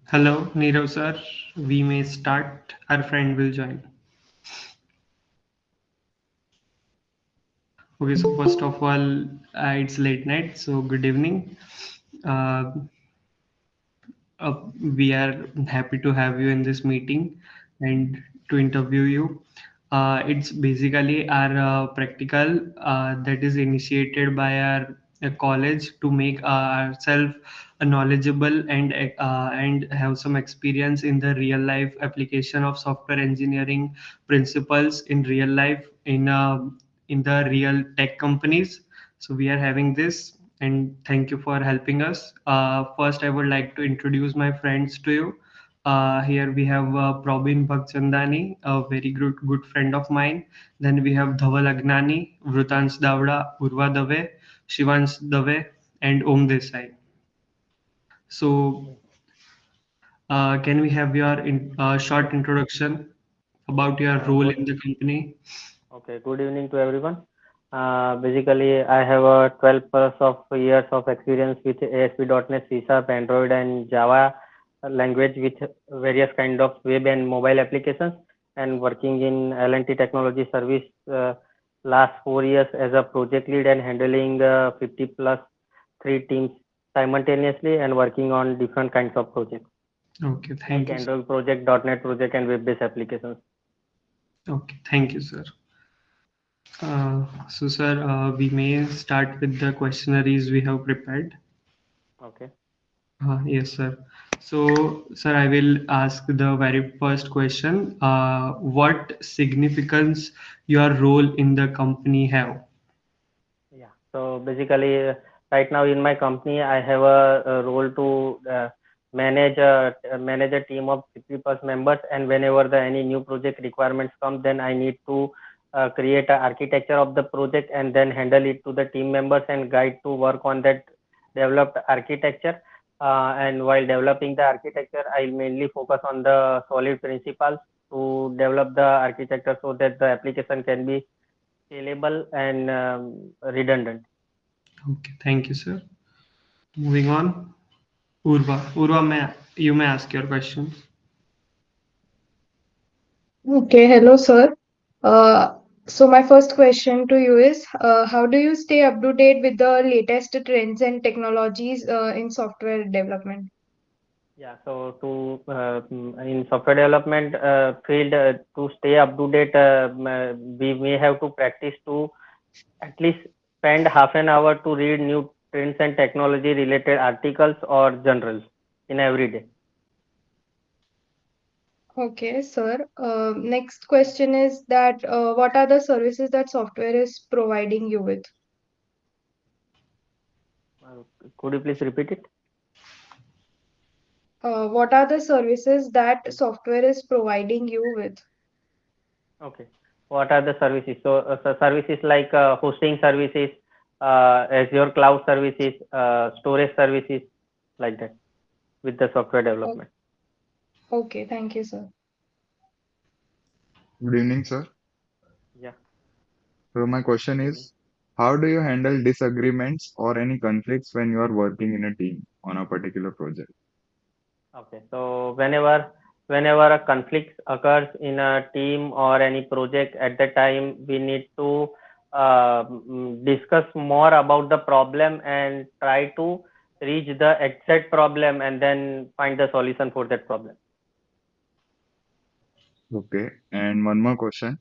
Hello, Nirav sir. We may start. Our friend will join. Okay, so first of all, it's late night, so good evening. Uh, we are happy to have you in this meeting and to interview you. It's basically our practical that is initiated by our college to make ourselves knowledgeable and have some experience in the real life application of software engineering principles in real life in the real tech companies. So we are having this, and thank you for helping us. First, I would like to introduce my friends to you. Here we have Probin Bhagchandani, a very good friend of mine. Then we have Dhaval Agnani, Vrutans Davda, Urva Dave, Shivans Dave, and Om Desai. So, can we have your short introduction about your role Good. in the company? Okay. Good evening to everyone. Basically, I have a 12 plus of years of experience with ASP.NET, C Sharp, Android, and Java language with various kind of web and mobile applications, and working in L&T Technology Service last 4 years as a project lead and handling 50 plus three teams simultaneously and working on different kinds of projects Okay, like thank you. Android project, .NET project, and web-based applications. Okay, thank you, sir. So, sir, we may start with the questionnaires we have prepared. Okay. Yes, sir. So, sir, I will ask the very first question. What significance your role in the company have? Yeah. So basically, right now in my company, I have a role to manage a team of 50 plus members, and whenever the any new project requirements come, then I need to create a architecture of the project and then handle it to the team members and guide to work on that developed architecture. And while developing the architecture, I mainly focus on the solid principles to develop the architecture so that the application can be scalable and redundant. Okay, thank you, sir. Moving on. You may ask your questions. Okay, hello, sir. Uh, so my first question to you is, how do you stay up to date with the latest trends and technologies in software development? Yeah, so in software development field to stay up to date, we may have to practice to at least spend half an hour to read new trends and technology related articles or journals in every day. Okay, sir. Next question is that what are the services that software is providing you with? Uh, could you please repeat it? What are the services that software is providing you with? Okay. What are the services? So services like hosting services, Azure cloud services, storage services, like that with the software O- development. Okay, thank you, sir. Good evening, sir. Yeah. So my question Good evening. is, how do you handle disagreements or any conflicts when you are working in a team on a particular project? Okay. So whenever a conflict occurs in a team or any project, at the time we need to discuss more about the problem and try to reach the exact problem and then find the solution for that problem. Okay. And one more question.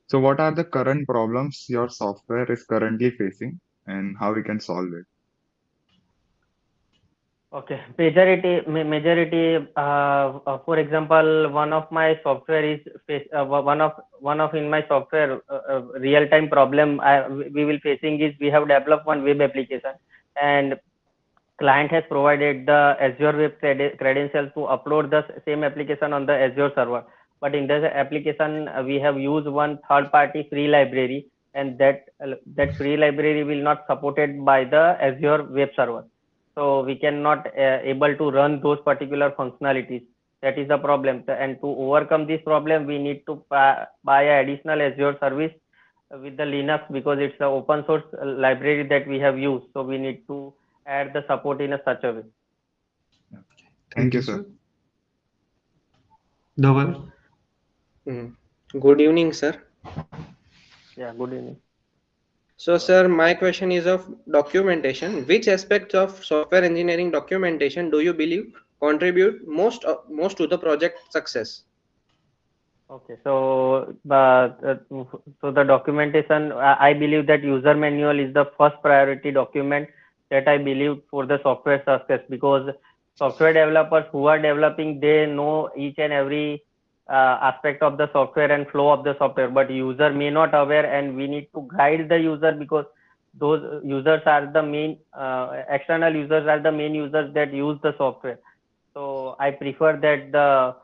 So what are the current problems your software is currently facing and how we can solve it? Okay, majority. For example, one of my software is one of in my software real time problem we will facing is we have developed one web application and client has provided the Azure web credentials to upload the same application on the Azure server. But in this application, we have used one third party free library, and that free library will not supported by the Azure web server. So we cannot able to run those particular functionalities. That is the problem. And to overcome this problem, we need to buy a additional Azure service with the Linux because it's an open source library that we have used. So we need to add the support in a such a way. Thank Thank you, you, sir. sir. Dhaval. Mm. Good evening, sir. Yeah, good evening. So, sir, my question is of documentation. Which aspects of software engineering documentation do you believe contribute most to the project success? Okay, so the documentation, I believe that user manual is the first priority document that I believe for the software success, because software developers who are developing, they know each and every aspect of the software and flow of the software, but user may not aware, and we need to guide the user, because those users are the main external users are the main users that use the software. So I prefer that the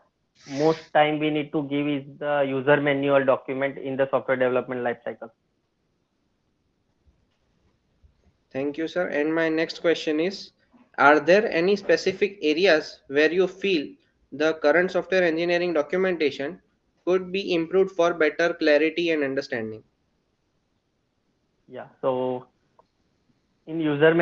most time we need to give is the user manual document in the software development lifecycle. Thank you, sir. And my next question is, are there any specific areas where you feel the current software engineering documentation could be improved for better clarity and understanding? Yeah. So in user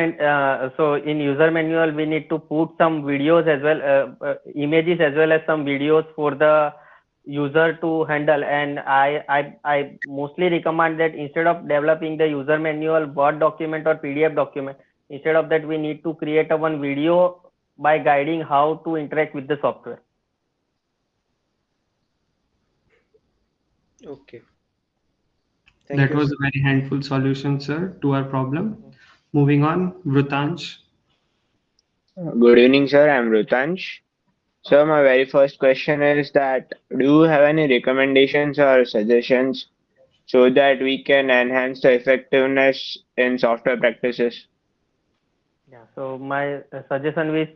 manual we need to put some videos as well, images as well as some videos for the user to handle. And I mostly recommend that instead of developing the user manual Word document or PDF document, instead of that we need to create a one video by guiding how to interact with the software. Okay. Thank That you, was sir. a very handful solution, sir, to our problem. Moving on, Vrutansh. Good evening, sir. I'm Rutansh. So my very first question is that do you have any recommendations or suggestions so that we can enhance the effectiveness in software practices? Yeah, so my suggestion is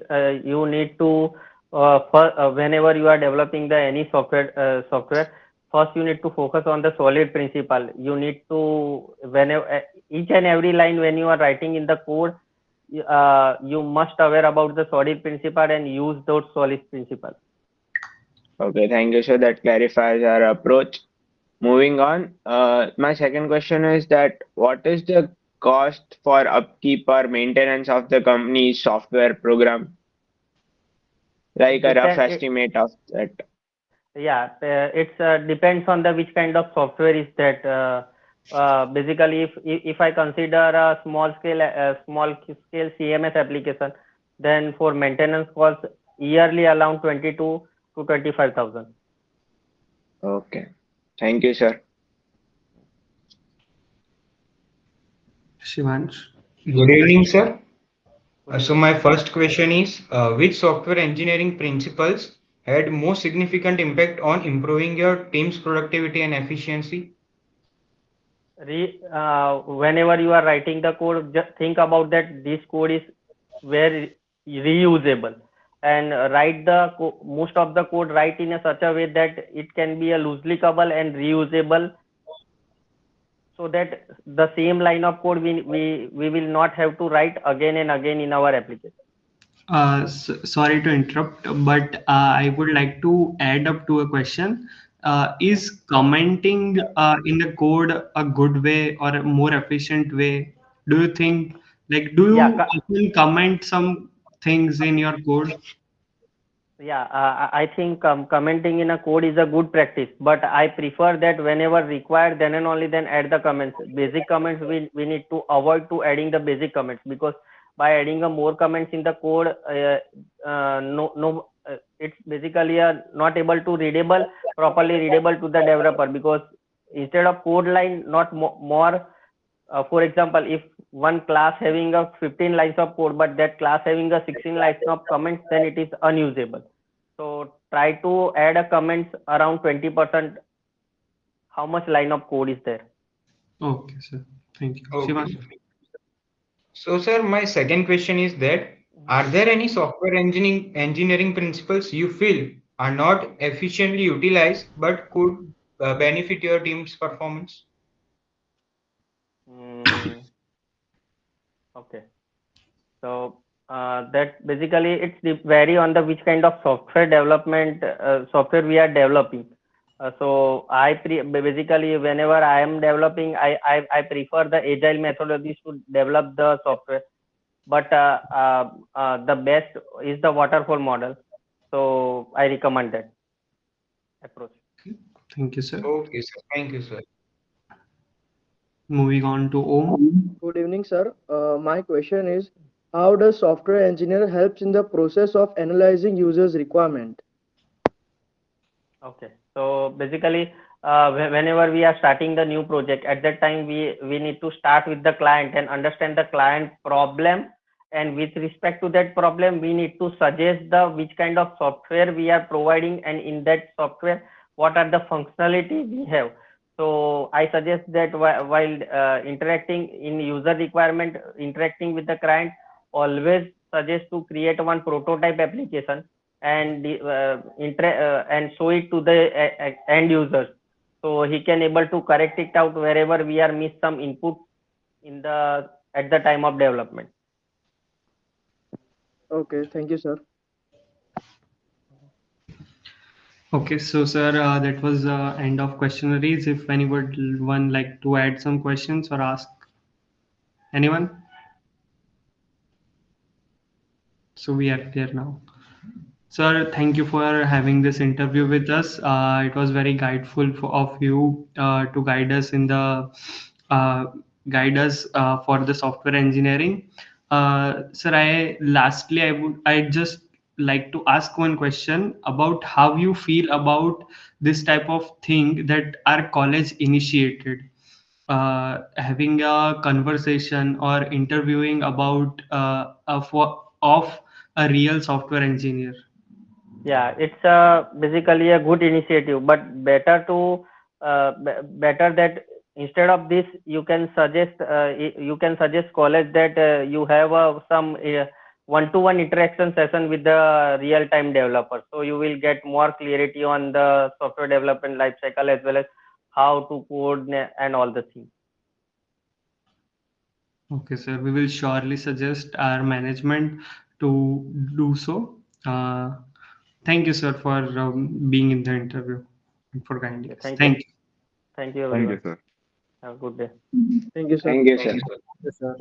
you need to whenever you are developing the any software, first you need to focus on the solid principle. You need to whenever each and every line when you are writing in the code, you must aware about the solid principle and use those solid principles. Okay, thank you, sir. That clarifies our approach. Moving on, my second question is that what is the cost for upkeep or maintenance of the company's software program? Like It a rough depend. estimate of that. Yeah, it's depends on the which kind of software is that. Basically, if I consider a small scale CMS application, then for maintenance costs yearly around 22 to 25,000. Okay, thank you, sir. Shivansh. Good evening, sir. Good So evening. my first question is, which software engineering principles had most significant impact on improving your team's productivity and efficiency? Whenever you are writing the code, just think about that this code is very reusable, and write the most of the code write in a such a way that it can be a loosely coupled and reusable, so that the same line of code we will not have to write again and again in our application. Sorry to interrupt, but I would like to add up to a question. Yeah. Is commenting in the code a good way or a more efficient way? Do you think, like, do Yeah. you often comment some things in your code? Yeah, I think commenting in a code is a good practice, but I prefer that whenever required, then and only then add the comments. Basic comments we need to avoid to adding the basic comments, because by adding a more comments in the code, it's basically not able to readable properly readable to the developer, because instead of code line, not more. For example, if one class having a 15 lines of code, but that class having a 16 lines of comments, then it is unusable. So try to add a comments around 20%. How much line of code is there? Okay, sir. Thank you. Okay, Shivansh. sir. So, sir, my second question is that Mhm. are there any software engineering principles you feel are not efficiently utilized but could benefit your team's performance? Mm, okay. So that basically it's vary on the which kind of software development software we are developing. So basically whenever I am developing, I prefer the agile methodologies to develop the software. but the best is the waterfall model. So I recommend that approach. Thank you, sir. Okay, sir. Thank you, sir. Moving on to Om. Good evening, sir. My question is, how does software engineer helps in the process of analyzing users' requirement? Okay. So basically, whenever we are starting the new project, at that time we need to start with the client and understand the client problem. And with respect to that problem, we need to suggest the which kind of software we are providing, and in that software, what are the functionality we have. So I suggest that while interacting in user requirement, interacting with the client, always suggest to create one prototype application and and show it to the end users, so he can able to correct it out wherever we are miss some input in the at the time of development. Okay, thank you, sir. Okay, so sir, that was end of questionnaires. If anyone like to add some questions or ask anyone, so we are clear now. Sir, thank you for having this interview with us. It was very guideful of you to guide us in the uh, guide us for the software engineering. Sir, I just like to ask one question about how you feel about this type of thing that our college initiated, having a conversation or interviewing about of a real software engineer. Yeah, it's basically a good initiative, but better to better that instead of this, you can suggest college that you have some one-to-one interaction session with the real-time developer, so you will get more clarity on the software development life cycle as well as how to code and all the things. Okay, sir. We will surely suggest our management to do so. Uh, Thank you, sir, for being in the interview and for guiding Okay, us. thank you, Thank you. thank you Thank you, everyone. sir. Have a good day. Thank you, sir. Thank you, sir. Yes, sir.